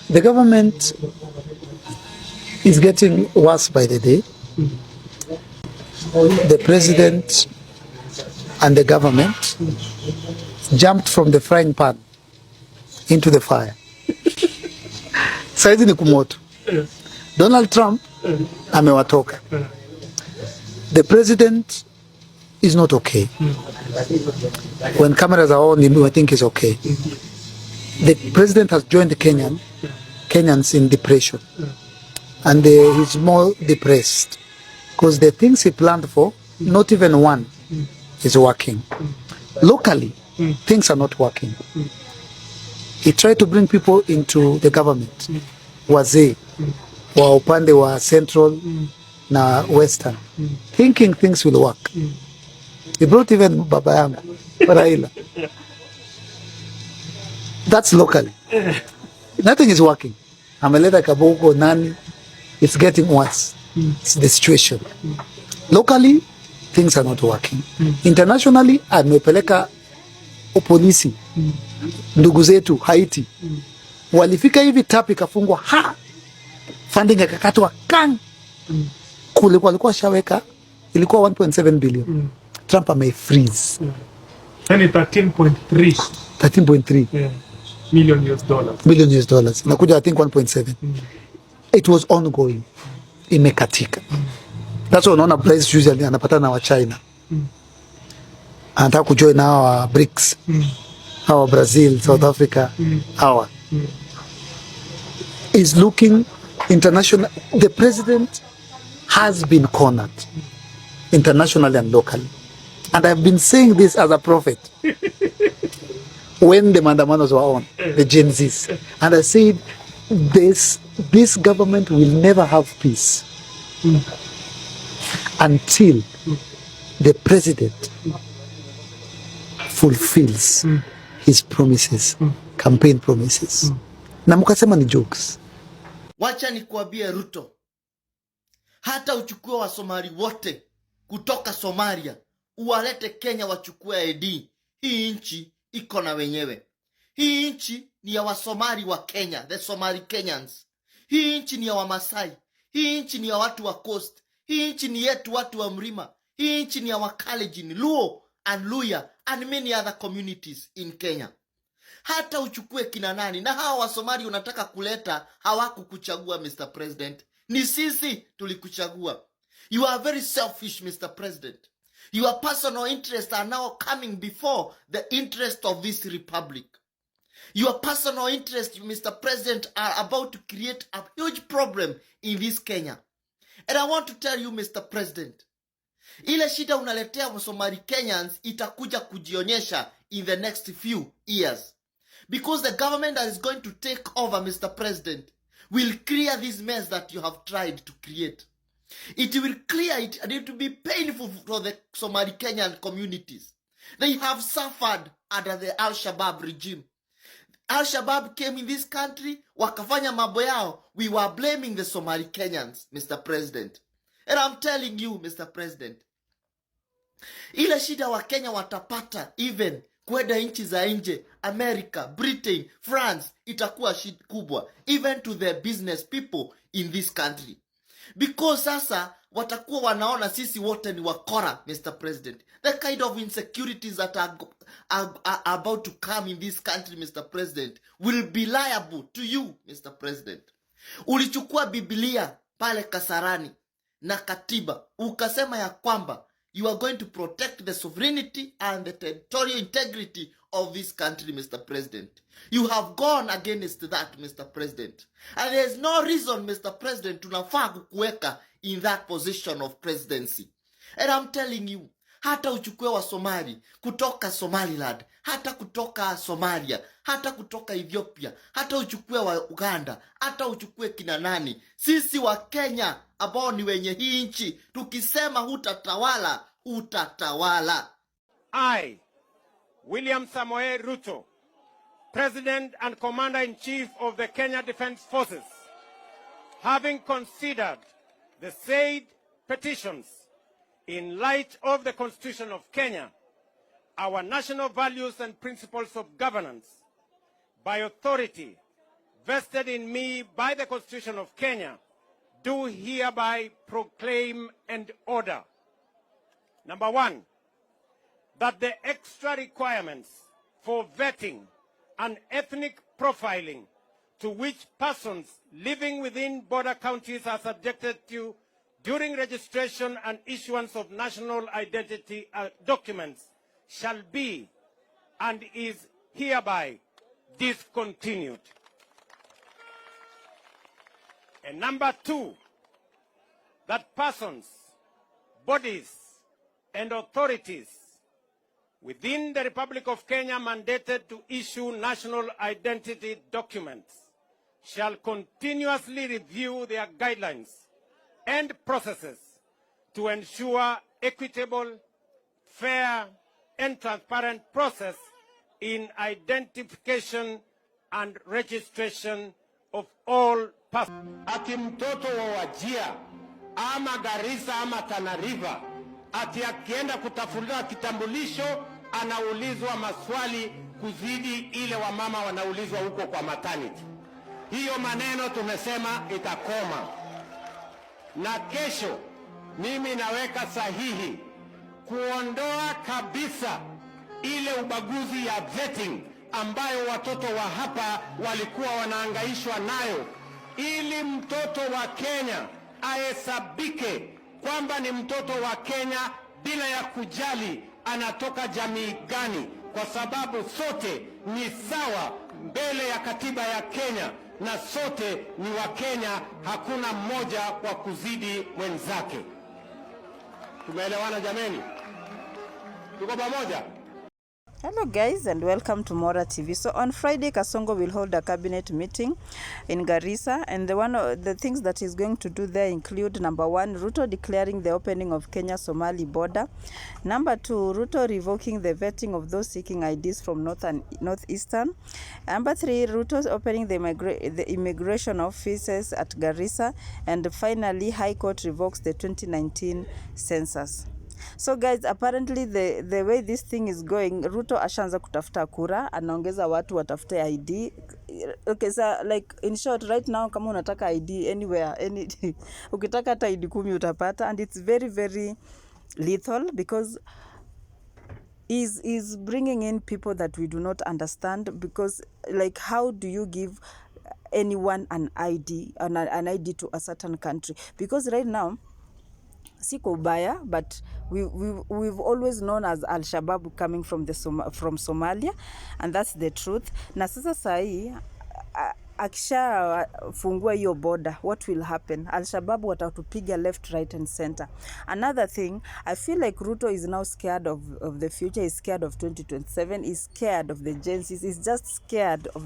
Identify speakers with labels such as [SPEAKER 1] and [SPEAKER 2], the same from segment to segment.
[SPEAKER 1] The government is getting worse by the day. The president and the government jumped from the frying pan into the fire. Saizi ni kumoto. Donald Trump amewatoka. The president is not okay. When cameras are on, I think he's okay. The president has joined the Kenyans in depression. And he's more depressed because the things he planned for, not even one is working. Locally, things are not working. He tried to bring people into the government, wazee wa upande wa central na western, thinking things will work. He brought even baba yangu Raila. That's locally. Nothing is working. Ameleta Kabugo nani. It's getting worse. It's the situation. Locally, things are not working. Internationally, amepeleka polisi. Ndugu zetu Haiti. Walifika hivi tap ikafungwa funding ikakatwa kang. Kulikuwa alikuwa shaweka ilikuwa 1.7 billion. Trump amefreeze.
[SPEAKER 2] Yani 13.3
[SPEAKER 1] yeah.
[SPEAKER 2] million US dollars.
[SPEAKER 1] Nakuja I think 1.7. It was ongoing. Imekatika. That's why unaona place usually anapatana wa China. Anataka kujoin hawa BRICS. Hawa Brazil, South Africa, hawa. Is looking international. The president has been cornered internationally and locally. And I've been saying this as a prophet when the Mandamanos were on, the Gen Zs. And I said, this government will never have peace until the president fulfills his promises, campaign promises. Na mukasema ni jokes.
[SPEAKER 3] Wacha nikuambie Ruto, hata uchukue wa Somali wote kutoka Somalia uwalete Kenya wachukue ID, hii nchi iko na wenyewe. Hii nchi ni ya Wasomali wa Kenya, the Somali Kenyans. Hii nchi ni ya Wamasai. Hii nchi ni ya watu wa Coast. Hii nchi ni yetu watu wa Mlima. Hii nchi ni ya Wakalenjin, Luo and Luya and many other communities in Kenya. Hata uchukue kina nani, na hawa Wasomali unataka kuleta hawakukuchagua Mr. President. Ni sisi tulikuchagua. You are very selfish, Mr. President. Your personal interests are now coming before the interest of this republic. Your personal interests, Mr. President, are about to create a huge problem in this Kenya. And I want to tell you, Mr. President, ile shida unaletea Somali Kenyans itakuja kujionyesha in the next few years. Because the government that is going to take over, Mr. President, will clear this mess that you have tried to create. It will clear it, and it will be painful for the Somali Kenyan communities. They have suffered under the Al-Shabaab regime. Al-Shabaab came in this country, wakafanya mambo yao. We were blaming the Somali Kenyans, Mr. President. And I'm telling you, Mr. President, ile shida wa Kenya watapata even kwenda nchi za nje, America, Britain, France, itakuwa shida kubwa, even to the business people in this country. Because sasa watakuwa wanaona sisi wote ni wakora, Mr. President. The kind of insecurities that are about to come in this country, Mr. President, will be liable to you, Mr. President. Ulichukua Biblia pale Kasarani na katiba, ukasema ya kwamba you are going to protect the sovereignty and the territorial integrity of this country, Mr. President. You have gone against that, Mr. President. And there's no reason, Mr. President, tunafaa kukuweka in that position of presidency. And I'm telling you, hata uchukue wa Somali kutoka Somaliland, hata kutoka Somalia, hata kutoka Ethiopia, hata uchukue wa Uganda, hata uchukue kina nani, sisi wa Kenya ambao ni wenye hii nchi, tukisema hutatawala, hutatawala.
[SPEAKER 4] I, William Samoei Ruto, President and Commander-in-Chief of the Kenya Defense Forces, having considered the said petitions in light of the Constitution of Kenya, our national values and principles of governance, by authority vested in me by the Constitution of Kenya, do hereby proclaim and order. Number one, that the extra requirements for vetting and ethnic profiling to which persons living within border counties are subjected to during registration and issuance of national identity documents shall be and is hereby discontinued. And number two, that persons, bodies, and authorities within the Republic of Kenya mandated to issue national identity documents shall continuously review their guidelines and processes to ensure equitable, fair, and transparent process in identification and registration of all persons. Ati mtoto wa Wajia ama Garissa ama Tana River ati akienda kutafuta kitambulisho anaulizwa maswali kuzidi ile wamama wanaulizwa huko kwa maternity. Hiyo maneno tumesema itakoma. Na kesho mimi naweka sahihi kuondoa kabisa ile ubaguzi ya vetting ambayo watoto wa hapa walikuwa wanaangaishwa nayo, ili mtoto wa Kenya ahesabike kwamba ni mtoto wa Kenya bila ya kujali anatoka jamii gani, kwa sababu sote ni sawa mbele ya katiba ya Kenya na sote ni wa Kenya, hakuna mmoja wa kuzidi mwenzake. Tumeelewana jameni? Tuko pamoja?
[SPEAKER 5] Hello guys, and welcome to Mora TV. So on Friday, Kasongo will hold a cabinet meeting in Garissa, and one of the things that he's going to do there include: number one, Ruto declaring the opening of Kenya-Somali border; number two, Ruto revoking the vetting of those seeking IDs from North and Northeastern; number three, Ruto opening the immigration offices at Garissa; and finally, High Court revokes the 2019 census. So guys, apparently the way this thing is going, Ruto ashaanza kutafuta kura, anaongeza watu watafute ID. Okay, so like in short, right now kama unataka ID anywhere, ukitaka hata ID 10 utapata, and it's very very lethal because is bringing in people that we do not understand. Because like, how do you give anyone an ID, an ID to a certain country? Because right now, siko ubaya, but we've always known as Al-Shabaab coming from Somalia, and that's the truth. Na sasa sahi akisha fungua hiyo border, what will happen? Al-Shabaab watatupiga left, right and center. Another thing, I feel like Ruto is now scared of the future. He's scared of 2027. He's scared of the Gen Zs. He's just scared of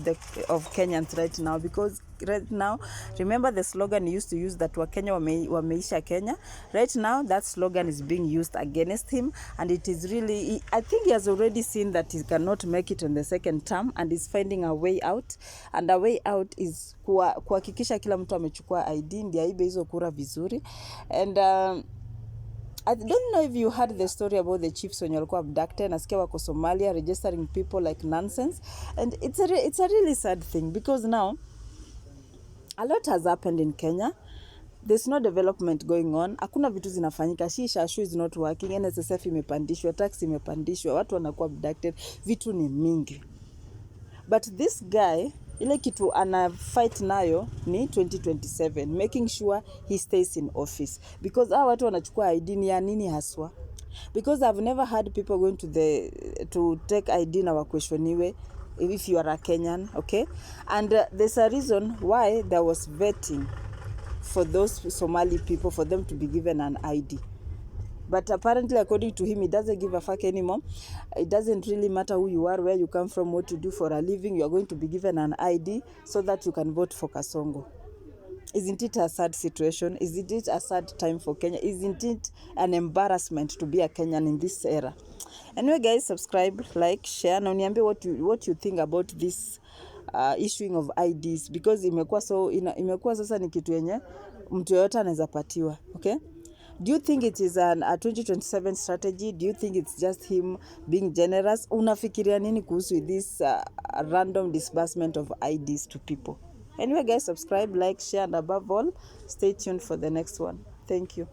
[SPEAKER 5] Kenyans right now, because right now, remember the slogan he used to use that Wakenya wameisha Kenya? Right now, that slogan is being used against him, and it is really, I think he has already seen that he cannot make it in the second term, and is finding a way out. And a way out is kuhakikisha kila mtu amechukua ID ndio aibe hizo kura vizuri. And I don't know if you heard the story about the chiefs when walikuwa abducted, nasikia wako Somalia registering people like nonsense, and it's a really sad thing, because now a lot has happened in Kenya. There's no development going on. Hakuna vitu zinafanyika. Shoe is not working. NSSF imepandishwa, tax imepandishwa, watu wanakuwa abducted. Vitu ni mingi. But this guy, ile kitu ana fight nayo ni 2027, making sure he stays in office. Because hawa watu wanachukua ID ni ya nini haswa? Because I've never heard people going to take ID na wakweshoniwe if you are a Kenyan, okay? And there's a reason why there was vetting for those Somali people, for them to be given an ID. But apparently, according to him, he doesn't give a fuck anymore. It doesn't really matter who you are, where you come from, what you do for a living. You are going to be given an ID so that you can vote for Kasongo. Isn't it a sad situation? Isn't it a sad time for Kenya? Isn't it an embarrassment to be a Kenyan in this era? Anyway guys, subscribe, like, share, na uniambie what you think about this issuing of IDs, because imekuwa sasa ni kitu yenye mtu yoyote anaweza patiwa, okay? Do you think it is a 2027 strategy? Do you think it's just him being generous? Unafikiria nini kuhusu this random disbursement of IDs to people? Anyway, guys, subscribe, like, share, and above all, stay tuned for the next one. Thank you.